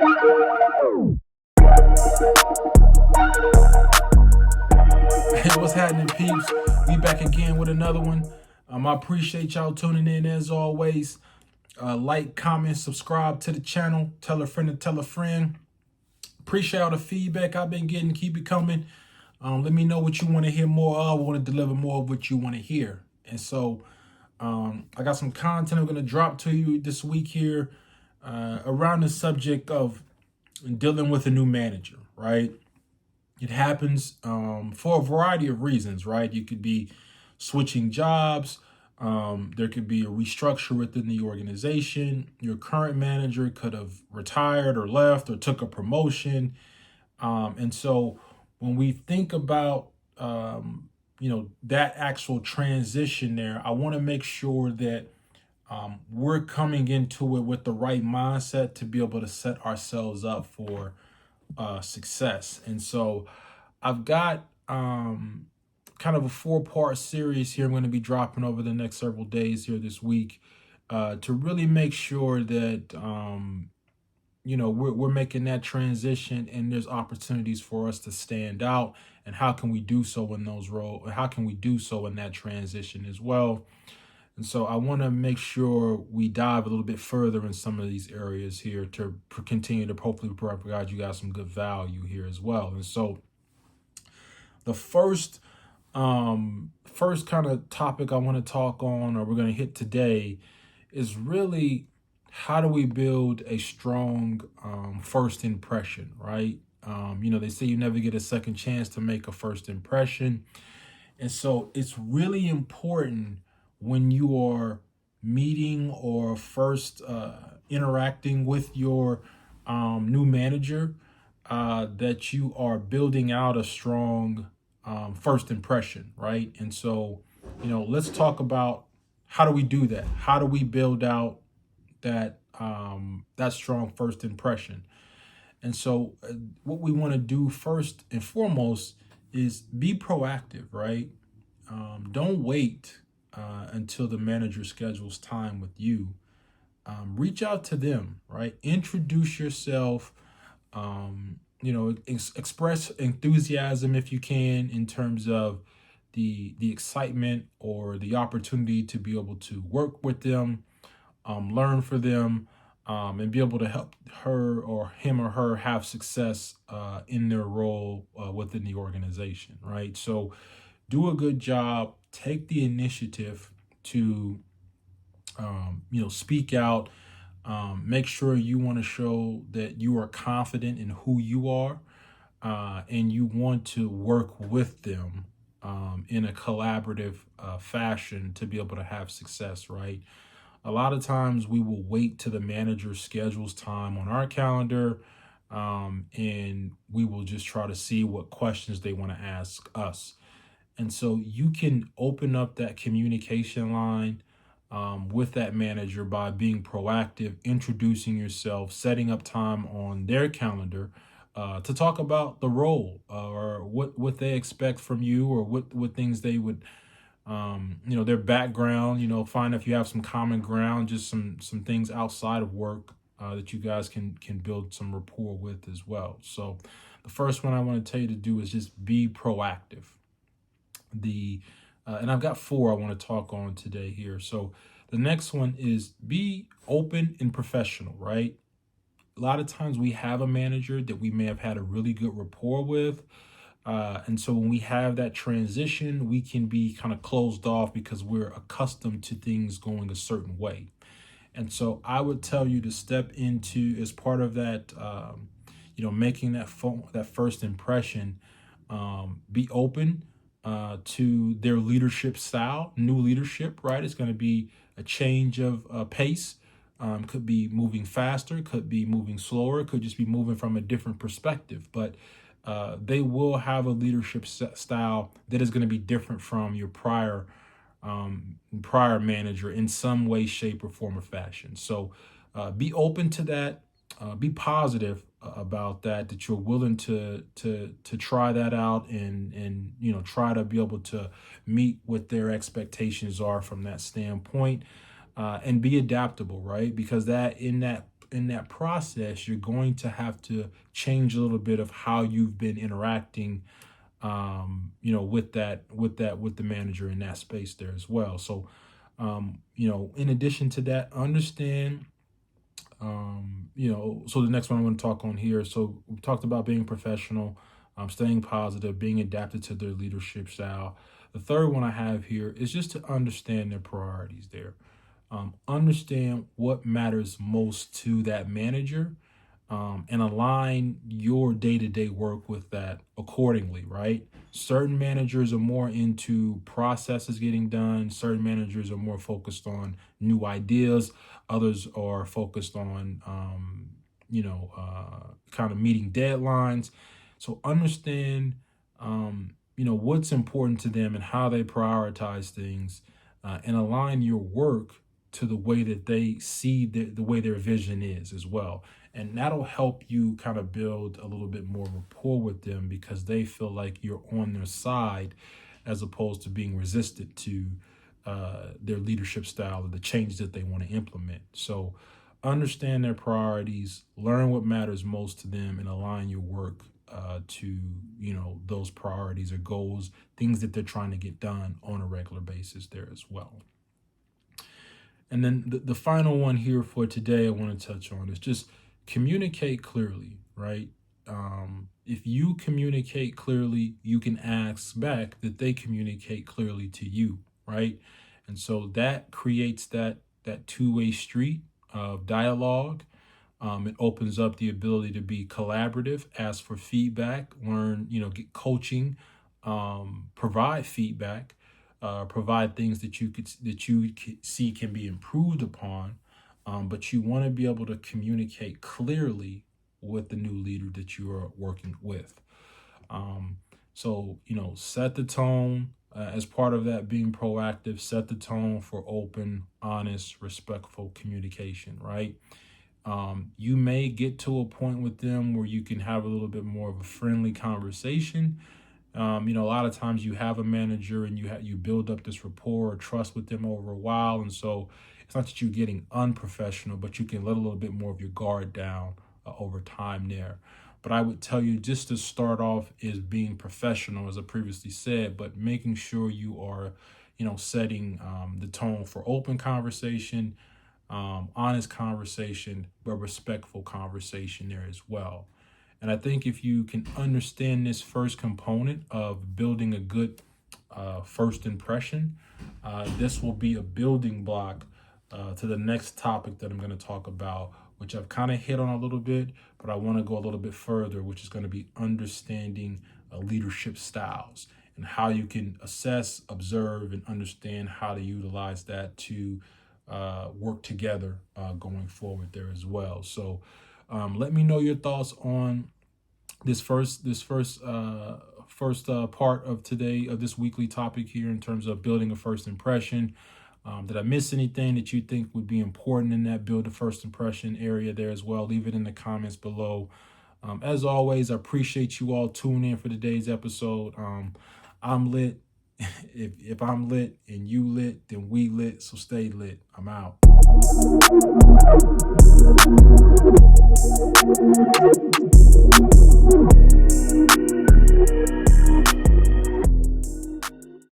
Hey, what's happening, peeps? We back again with another one. I appreciate y'all tuning in as always. Like, comment, subscribe to the channel. Tell a friend to tell a friend. Appreciate all the feedback I've been getting. Keep it coming. Let me know what you want to hear more of. I want to deliver more of what you want to hear. And so I got some content I'm going to drop to you this week here around the subject of dealing with a new manager, right? It happens for a variety of reasons, right? You could be switching jobs. There could be a restructure within the organization. Your current manager could have retired or left or took a promotion. And so when we think about, that actual transition there, I want to make sure that we're coming into it with the right mindset to be able to set ourselves up for success. And so I've got kind of a 4-part series here I'm going to be dropping over the next several days here this week to really make sure that we're making that transition and there's opportunities for us to stand out, and how can we do so in those roles, how can we do so in that transition as well. And so I want to make sure we dive a little bit further in some of these areas here to continue to hopefully provide you guys some good value here as well. And so the first kind of topic I want to talk on, or we're going to hit today, is really how do we build a strong first impression, right? They say you never get a second chance to make a first impression. And so it's really important when you are meeting or first interacting with your new manager that you are building out a strong first impression, right? And so, let's talk about how do we do that? How do we build out that that strong first impression? And so, what we want to do first and foremost is be proactive, right? Don't wait until the manager schedules time with you. Reach out to them, right? Introduce yourself. Express enthusiasm if you can in terms of the excitement or the opportunity to be able to work with them, learn for them, and be able to help her or him or her have success in their role within the organization, right? So do a good job, take the initiative to, speak out. Make sure you want to show that you are confident in who you are, and you want to work with them in a collaborative fashion to be able to have success, right? A lot of times we will wait till the manager schedules time on our calendar, and we will just try to see what questions they want to ask us. And so you can open up that communication line with that manager by being proactive, introducing yourself, setting up time on their calendar to talk about the role or what they expect from you, or what things they would, their background, find if you have some common ground, just some things outside of work that you guys can build some rapport with as well. So the first one I want to tell you to do is just be proactive. And I've got 4 I want to talk on today here. So the next one is be open and professional, right? A lot of times we have a manager that we may have had a really good rapport with. And so when we have that transition, we can be kind of closed off because we're accustomed to things going a certain way. And so I would tell you to step into, as part of that, making that first impression, be open to their leadership style, new leadership, right? It's going to be a change of pace. Could be moving faster, could be moving slower, could just be moving from a different perspective. But they will have a leadership style that is going to be different from your prior manager in some way, shape, or form or fashion. So be open to that. Be positive about that you're willing to try that out, and try to be able to meet what their expectations are from that standpoint, and be adaptable, right? Because that in that that process, you're going to have to change a little bit of how you've been interacting, with the manager in that space there as well. So, in addition to that, understand, so the next one I'm going to talk on here. So we talked about being professional, staying positive, being adapted to their leadership style. The third one I have here is just to understand their priorities there. Understand what matters most to that manager, and align your day-to-day work with that accordingly, right? Certain managers are more into processes getting done. Certain managers are more focused on new ideas. Others are focused on, kind of meeting deadlines. So understand, what's important to them and how they prioritize things, and align your work to the way that they see the way their vision is as well. And that'll help you kind of build a little bit more rapport with them, because they feel like you're on their side as opposed to being resistant to their leadership style or the changes that they want to implement. So understand their priorities, learn what matters most to them, and align your work to those priorities or goals, things that they're trying to get done on a regular basis there as well. And then the final one here for today I want to touch on is just communicate clearly, right? If you communicate clearly, you can ask back that they communicate clearly to you, right? And so that creates that two-way street of dialogue. It opens up the ability to be collaborative, ask for feedback, learn, get coaching, provide feedback, provide things that you see can be improved upon. But you want to be able to communicate clearly with the new leader that you are working with. So, set the tone, as part of that being proactive, set the tone for open, honest, respectful communication, right? You may get to a point with them where you can have a little bit more of a friendly conversation. A lot of times you have a manager and you build up this rapport or trust with them over a while. And so it's not that you're getting unprofessional, but you can let a little bit more of your guard down over time there. But I would tell you, just to start off, is being professional, as I previously said, but making sure you are, setting the tone for open conversation, honest conversation, but respectful conversation there as well. And I think if you can understand this first component of building a good first impression, this will be a building block to the next topic that I'm going to talk about, which I've kind of hit on a little bit, but I want to go a little bit further, which is going to be understanding leadership styles and how you can assess, observe, and understand how to utilize that to work together going forward there as well. So let me know your thoughts on this first part of today, of this weekly topic here, in terms of building a first impression. Did I miss anything that you think would be important in that build a first impression area there as well? Leave it in the comments below. As always, I appreciate you all tuning in for today's episode. I'm lit. If I'm lit and you lit, then we lit. So stay lit. I'm out.